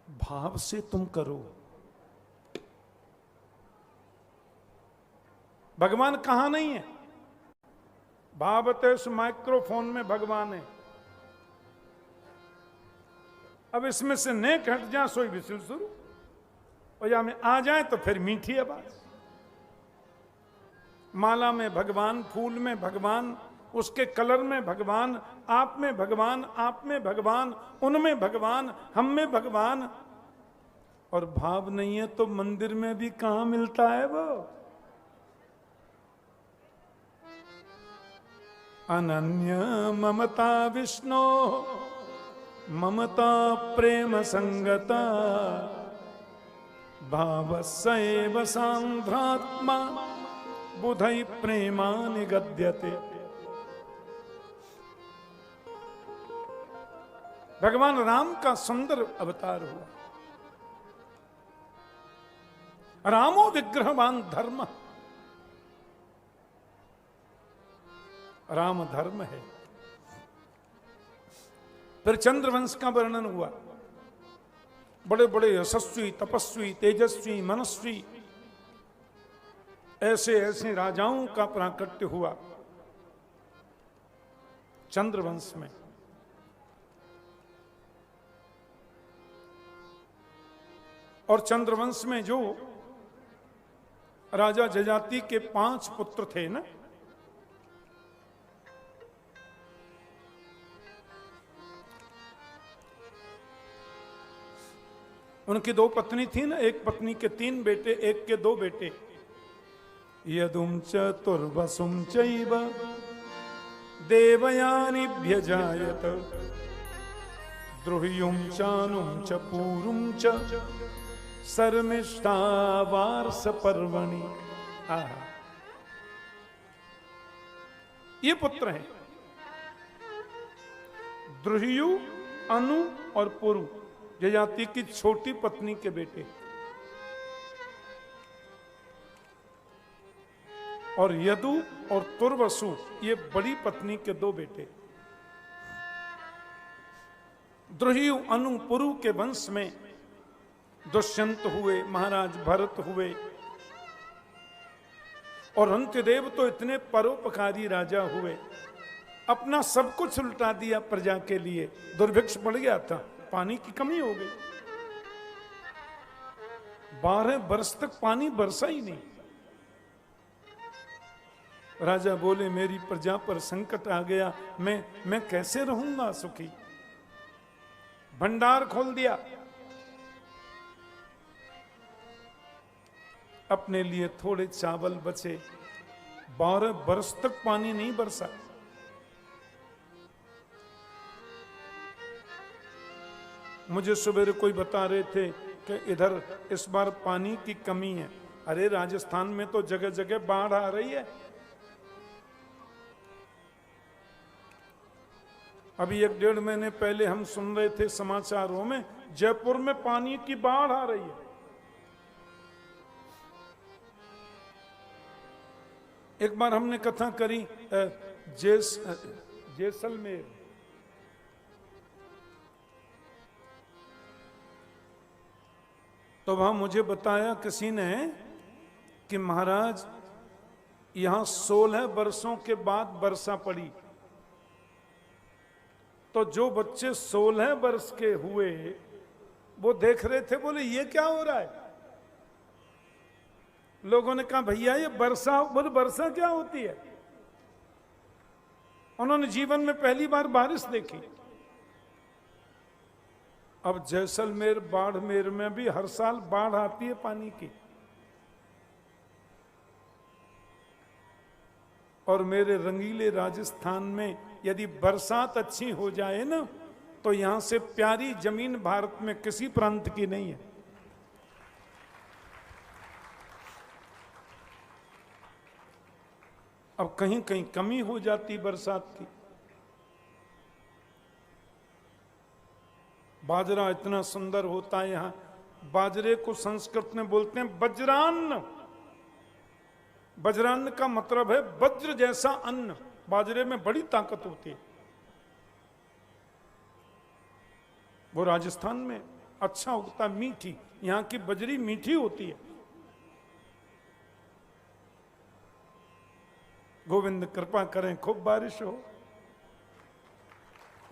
भाव से तुम करो। भगवान कहां नहीं है? भावते उस माइक्रोफोन में भगवान है। अब इसमें से नेक हट जा सोई विसिल शुरू और या में आ जाए तो फिर मीठी आवाज। माला में भगवान, फूल में भगवान, उसके कलर में भगवान, आप में भगवान, आप में भगवान, उनमें भगवान, हम में भगवान। और भाव नहीं है तो मंदिर में भी कहां मिलता है वो? अनन्य ममता विष्णु ममता प्रेम संगता भावस्यैव सांध्रात्मा बुधै प्रेमा निगद्यते। भगवान राम का सुंदर अवतार हुआ। रामो विग्रहवान धर्म, राम धर्म है। फिर चंद्रवंश का वर्णन हुआ। बड़े बड़े यशस्वी, तपस्वी, तेजस्वी, मनस्वी ऐसे ऐसे राजाओं का प्राकट्य हुआ चंद्रवंश में। और चंद्रवंश में जो राजा जजाति के 5 पुत्र थे ना, उनकी 2 पत्नी थी ना, एक पत्नी के 3 बेटे, एक के 2 बेटे। यदुम चतुर्वसुम चैव देवयानीभ्य जायत द्रुह्युम चानुम च पूरुम च सर्मिष्ठा वार्ष पर्वणि। ये पुत्र हैं द्रुह्यु, अनु और पुरु, जजाति की छोटी पत्नी के बेटे। और यदु और तुर्वसु ये बड़ी पत्नी के 2 बेटे। द्रुह्यु, अनु, पुरु के वंश में दुष्यंत हुए, महाराज भरत हुए। और अंत्यदेव तो इतने परोपकारी राजा हुए, अपना सब कुछ उल्टा दिया प्रजा के लिए। दुर्भिक्ष बढ़ गया था, पानी की कमी हो गई, 12 वर्ष तक पानी बरसा ही नहीं। राजा बोले मेरी प्रजा पर संकट आ गया, मैं कैसे रहूंगा सुखी। भंडार खोल दिया, अपने लिए थोड़े चावल बचे। 12 वर्ष तक पानी नहीं बरसा। मुझे सवेरे कोई बता रहे थे कि इधर इस बार पानी की कमी है। अरे राजस्थान में तो जगह जगह बाढ़ आ रही है। अभी 1-1.5 महीने पहले हम सुन रहे थे समाचारों में, जयपुर में पानी की बाढ़ आ रही है। एक बार हमने कथा करी जैसलमेर, तो वहां मुझे बताया किसी ने कि महाराज यहां 16 वर्षों के बाद वर्षा पड़ी। तो जो बच्चे 16 वर्ष के हुए वो देख रहे थे, बोले ये क्या हो रहा है। लोगों ने कहा भैया ये वर्षा, बोले वर्षा क्या होती है। उन्होंने जीवन में पहली बार बारिश देखी। अब जैसलमेर, बाड़मेर में भी हर साल बाढ़ आती है पानी की। और मेरे रंगीले राजस्थान में यदि बरसात अच्छी हो जाए ना, तो यहां से प्यारी जमीन भारत में किसी प्रांत की नहीं है। अब कहीं कहीं कमी हो जाती बरसात की। बाजरा इतना सुंदर होता है यहां। बाजरे को संस्कृत में बोलते हैं वज्रान्न। वज्रान्न का मतलब है वज्र जैसा अन्न। बाजरे में बड़ी ताकत होती है। वो राजस्थान में अच्छा उगता, मीठी, यहाँ की बजरी मीठी होती है। गोविंद कृपा करें खूब बारिश हो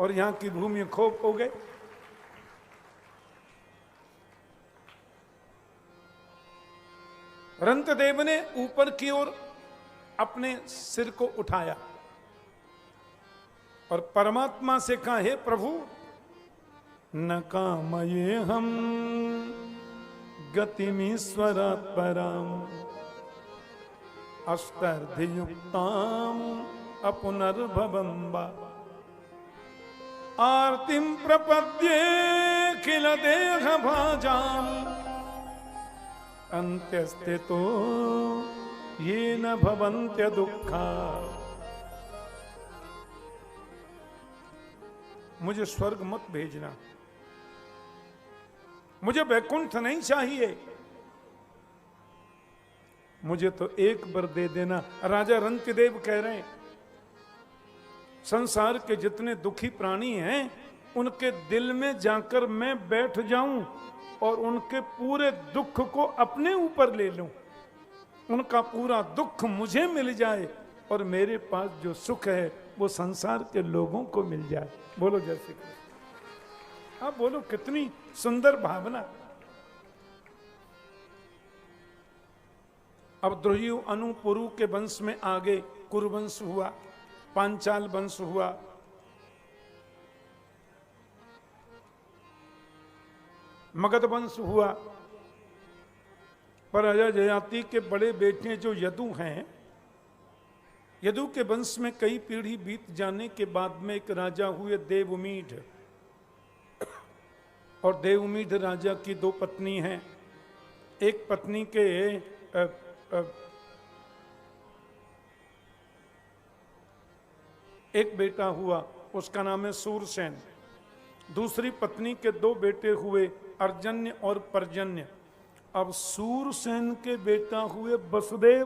और यहाँ की भूमि खूब उगे। रंतदेव ने ऊपर की ओर अपने सिर को उठाया और परमात्मा से कहा, हे प्रभु, न कामये हम गतिमीश्वरात् पराम अष्टर्धियुक्ताम अपुनर्भवम्बा आर्तिम प्रपद्ये किल देह भाजाम अंत्यस्थितो ये न भवन्त्य दुःखा। मुझे स्वर्ग मत भेजना, मुझे वैकुंठ नहीं चाहिए, मुझे तो एक वर दे देना। राजा रंतिदेव कह रहे हैं, संसार के जितने दुखी प्राणी हैं उनके दिल में जाकर मैं बैठ जाऊं और उनके पूरे दुख को अपने ऊपर ले लूं, उनका पूरा दुख मुझे मिल जाए और मेरे पास जो सुख है वो संसार के लोगों को मिल जाए। बोलो जय श्री कृष्ण। आप बोलो, कितनी सुंदर भावना। अब द्रोही अनु पुरु के वंश में आगे कुरुवंश हुआ, पांचाल वंश हुआ, मगध वंश हुआ। पर अजय जयाति के बड़े बेटे जो यदु हैं, यदु के वंश में कई पीढ़ी बीत जाने के बाद में एक राजा हुए देवमीढ़, और देवमीढ़ राजा की दो पत्नी हैं। एक पत्नी के एक बेटा हुआ, उसका नाम है सूरसेन। दूसरी पत्नी के दो बेटे हुए, अर्जन्य और पर्जन्य। अब सूरसेन के बेटा हुए वसुदेव,